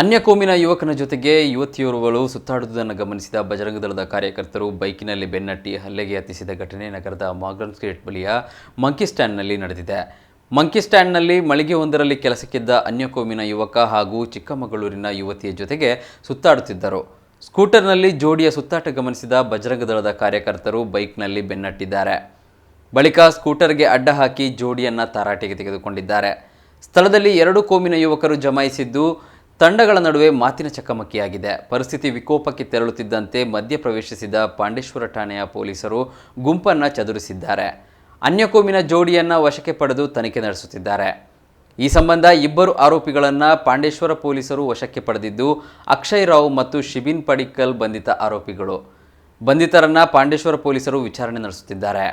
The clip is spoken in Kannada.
ಅನ್ಯಕೋಮಿನ ಯುವಕನ ಜೊತೆಗೆ ಯುವತಿಯೋರ್ವಳು ಸುತ್ತಾಡುವುದನ್ನು ಗಮನಿಸಿದ ಬಜರಂಗದಳದ ಕಾರ್ಯಕರ್ತರು ಬೈಕಿನಲ್ಲಿ ಬೆನ್ನಟ್ಟಿ ಹಲ್ಲೆಗೆ ಯತ್ನಿಸಿದ ಘಟನೆ ನಗರದ ಮಾರ್ಗನ್ ಸ್ಟ್ರೀಟ್ ಬಳಿಯ ಮಂಕಿ ಸ್ಟ್ಯಾಂಡ್ನಲ್ಲಿ ನಡೆದಿದೆ. ಮಂಕಿ ಸ್ಟ್ಯಾಂಡ್ನಲ್ಲಿ ಮಳಿಗೆಯೊಂದರಲ್ಲಿ ಕೆಲಸಕ್ಕಿದ್ದ ಅನ್ಯಕೋಮಿನ ಯುವಕ ಹಾಗೂ ಚಿಕ್ಕಮಗಳೂರಿನ ಯುವತಿಯ ಜೊತೆಗೆ ಸುತ್ತಾಡುತ್ತಿದ್ದರು. ಸ್ಕೂಟರ್ನಲ್ಲಿ ಜೋಡಿಯ ಸುತ್ತಾಟ ಗಮನಿಸಿದ ಬಜರಂಗದಳದ ಕಾರ್ಯಕರ್ತರು ಬೈಕ್ನಲ್ಲಿ ಬೆನ್ನಟ್ಟಿದ್ದಾರೆ. ಬಳಿಕ ಸ್ಕೂಟರ್ಗೆ ಅಡ್ಡ ಹಾಕಿ ಜೋಡಿಯನ್ನು ತರಾಟೆಗೆ ತೆಗೆದುಕೊಂಡಿದ್ದಾರೆ. ಸ್ಥಳದಲ್ಲಿ ಎರಡು ಕೋಮಿನ ಯುವಕರು ಜಮಾಯಿಸಿದ್ದು ತಂಡಗಳ ನಡುವೆ ಮಾತಿನ ಚಕಮಕಿಯಾಗಿದೆ. ಪರಿಸ್ಥಿತಿ ವಿಕೋಪಕ್ಕೆ ತೆರಳುತ್ತಿದ್ದಂತೆ ಮಧ್ಯಪ್ರವೇಶಿಸಿದ ಪಾಂಡೇಶ್ವರ ಠಾಣೆಯ ಪೊಲೀಸರು ಗುಂಪನ್ನು ಚದುರಿಸಿದ್ದಾರೆ. ಅನ್ಯಕೋಮಿನ ಜೋಡಿಯನ್ನು ವಶಕ್ಕೆ ಪಡೆದು ತನಿಖೆ ನಡೆಸುತ್ತಿದ್ದಾರೆ. ಈ ಸಂಬಂಧ ಇಬ್ಬರು ಆರೋಪಿಗಳನ್ನು ಪಾಂಡೇಶ್ವರ ಪೊಲೀಸರು ವಶಕ್ಕೆ ಪಡೆದಿದ್ದು ಅಕ್ಷಯ್ ರಾವ್ ಮತ್ತು ಶಿಬಿನ್ ಪಡಿಕ್ಕಲ್ ಬಂಧಿತ ಆರೋಪಿಗಳು. ಬಂಧಿತರನ್ನು ಪಾಂಡೇಶ್ವರ ಪೊಲೀಸರು ವಿಚಾರಣೆ ನಡೆಸುತ್ತಿದ್ದಾರೆ.